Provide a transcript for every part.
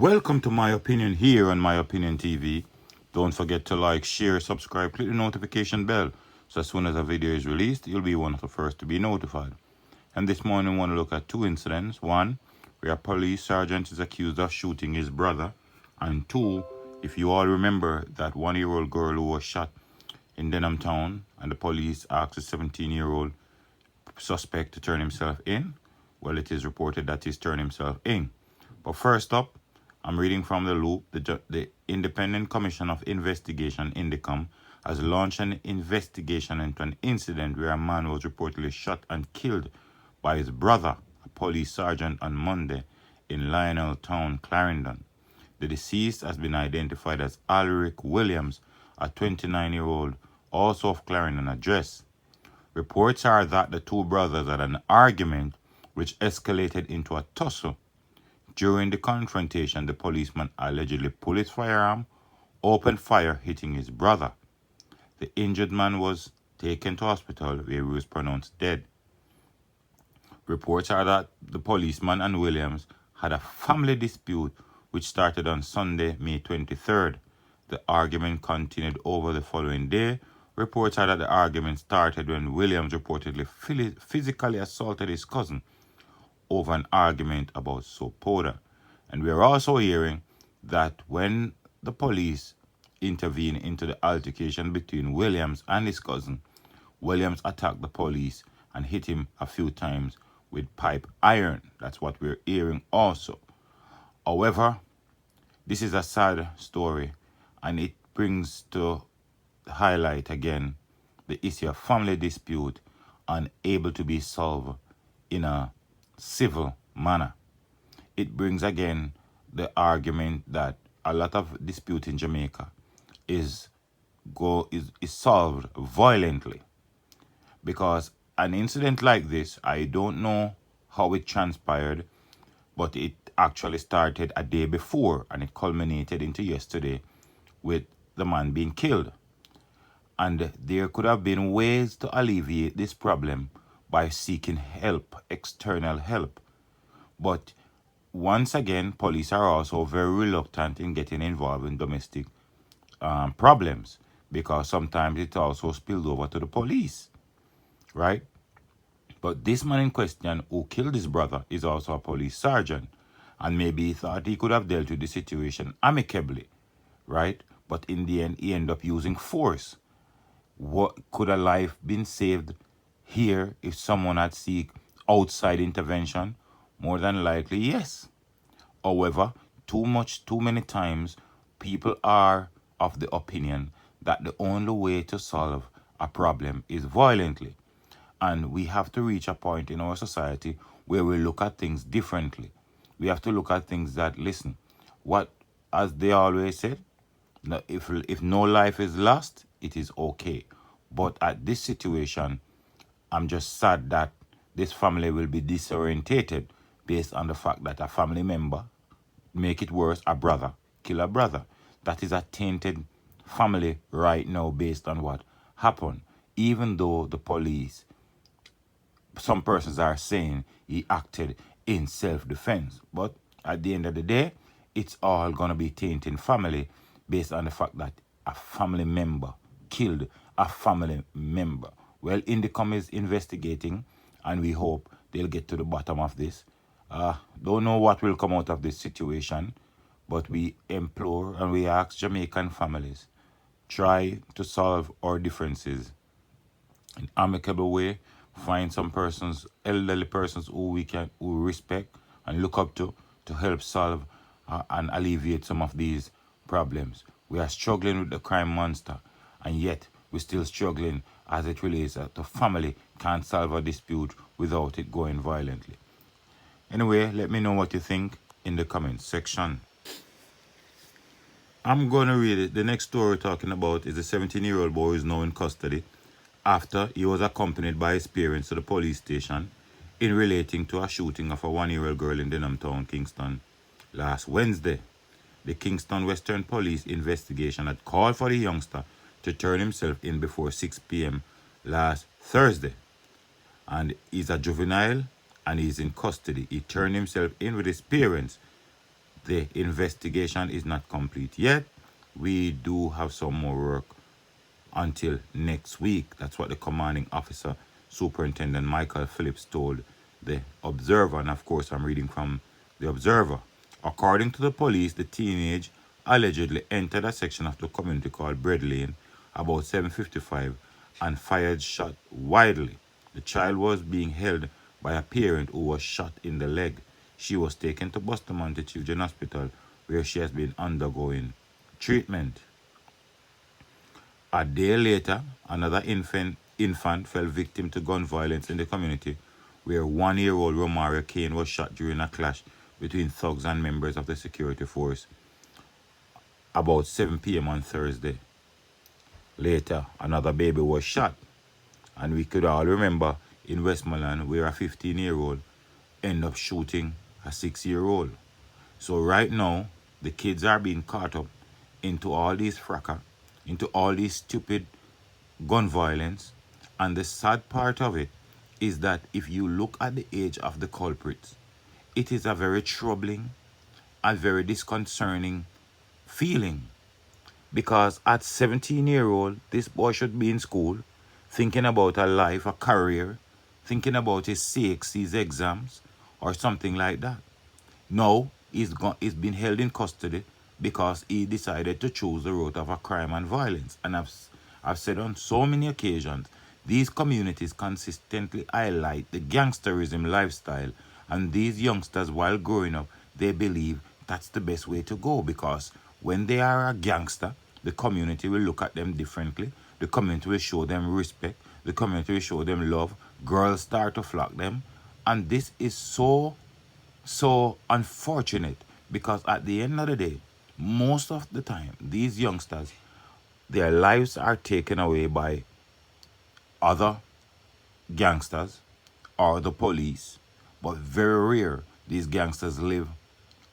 Welcome to My Opinion here on My Opinion TV. Don't forget to like, share, subscribe, click the notification bell so as soon as a video is released, you'll be one of the first to be notified. And this morning, we want to look at two incidents. One, where a police sergeant is accused of shooting his brother. And two, if you all remember that 1-year-old girl who was shot in Denham Town and the police asked a 17-year-old suspect to turn himself in. Well, it is reported that he's turned himself in. But first up, I'm reading from the Loop. The Independent Commission of Investigation, INDECOM, has launched an investigation into an incident where a man was reportedly shot and killed by his brother, a police sergeant, on Monday in Lionel Town, Clarendon. The deceased has been identified as Alric Williams, a 29-year-old, also of Clarendon address. Reports are that the two brothers had an argument which escalated into a tussle. During the confrontation, the policeman allegedly pulled his firearm, opened fire, hitting his brother. The injured man was taken to hospital where he was pronounced dead. Reports are that the policeman and Williams had a family dispute which started on Sunday, May 23rd. The argument continued over the following day. Reports are that the argument started when Williams reportedly physically assaulted his cousin over an argument about soap powder. And we are also hearing that when the police intervened into the altercation between Williams and his cousin, Williams attacked the police and hit him a few times with pipe iron. That's what we're hearing also. However, this is a sad story, and it brings to highlight again the issue of family dispute unable to be solved in a civil manner. It brings again the argument that a lot of dispute in Jamaica is solved violently, because an incident like this, I don't know how it transpired, but it actually started a day before and it culminated into yesterday with the man being killed. And there could have been ways to alleviate this problem by seeking help, external help. But once again, police are also very reluctant in getting involved in domestic problems, because sometimes it also spilled over to the police, right? But this man in question who killed his brother is also a police sergeant, and maybe he thought he could have dealt with the situation amicably, right? But in the end, he ended up using force. What could a life been saved here if someone had seek outside intervention? More than likely, yes. However, too many times, people are of the opinion that the only way to solve a problem is violently. And we have to reach a point in our society where we look at things differently. We have to look at things that, listen, what, as they always said, if no life is lost, it is okay. But at this situation, I'm just sad that this family will be disorientated based on the fact that a family member, make it worse, a brother, kill a brother. That is a tainted family right now based on what happened. Even though the police, some persons are saying he acted in self-defense. But at the end of the day, it's all going to be tainting family based on the fact that a family member killed a family member. Well, INDECOM is investigating, and we hope they'll get to the bottom of this. Don't know what will come out of this situation, but we implore and we ask Jamaican families, try to solve our differences in amicable way. Find some persons, elderly persons who who respect and look up to help solve and alleviate some of these problems. We are struggling with the crime monster, and yet we're still struggling as it relates to family can't solve a dispute without it going violently. Anyway, let me know what you think in the comments section. I'm going to read it. The next story we're talking about is a 17-year-old boy who is now in custody after he was accompanied by his parents to the police station in relating to a shooting of a 1-year-old girl in Denham Town, Kingston, last Wednesday. The Kingston Western Police investigation had called for the youngster to turn himself in before 6 p.m. last Thursday. And he's a juvenile and he's in custody. He turned himself in with his parents The investigation is not complete yet. We do have some more work until next week. That's what the commanding officer, Superintendent Michael Phillips, told the Observer. And of course, I'm reading from the Observer. According to the police, the teenage allegedly entered a section of the community called Bread Lane about 7:55 and fired shot wildly. The child was being held by a parent who was shot in the leg. She was taken to Bustamante Children's Hospital where she has been undergoing treatment. A day later, another infant fell victim to gun violence in the community where 1-year-old Romario Kane was shot during a clash between thugs and members of the security force about 7 p.m. on Thursday. Later, another baby was shot. And we could all remember in Westmoreland where a 15-year-old ended up shooting a 6-year-old. So right now, the kids are being caught up into all these fracas, into all these stupid gun violence. And the sad part of it is that if you look at the age of the culprits, it is a very troubling and very disconcerting feeling. Because at 17-year-old, this boy should be in school, thinking about a life, a career, thinking about his CXC's exams, or something like that. Now, he's been held in custody because he decided to choose the route of a crime and violence. And I've said on so many occasions, these communities consistently highlight the gangsterism lifestyle, and these youngsters, while growing up, they believe that's the best way to go, because when they are a gangster, the community will look at them differently. The community will show them respect. The community will show them love. Girls start to flock them. And this is so unfortunate, because at the end of the day, most of the time, these youngsters, their lives are taken away by other gangsters or the police. But very rare these gangsters live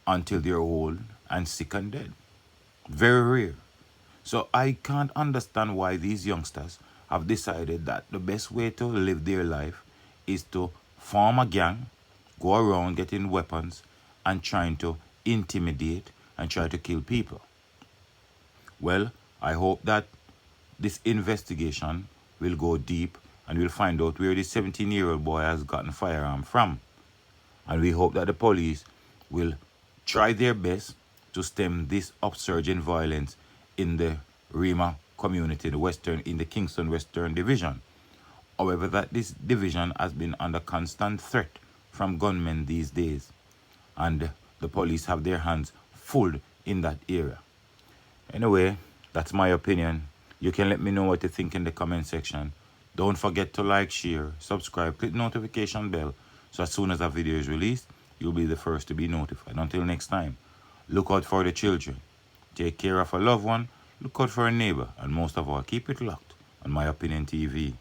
until they're old and sick and dead. Very rare. So I can't understand why these youngsters have decided that the best way to live their life is to form a gang, go around getting weapons and trying to intimidate and try to kill people. Well, I hope that this investigation will go deep and we'll find out where this 17-year-old boy has gotten firearm from. And we hope that the police will try their best to stem this upsurge in violence in the Rima community, in the Kingston Western Division. However, that this division has been under constant threat from gunmen these days, and the police have their hands full in that area. Anyway, that's my opinion. You can let me know what you think in the comment section. Don't forget to like, share, subscribe, click the notification bell, so as soon as a video is released, you'll be the first to be notified. Until next time, look out for the children. Take care of a loved one, look out for a neighbor, and most of all, keep it locked on My Opinion TV.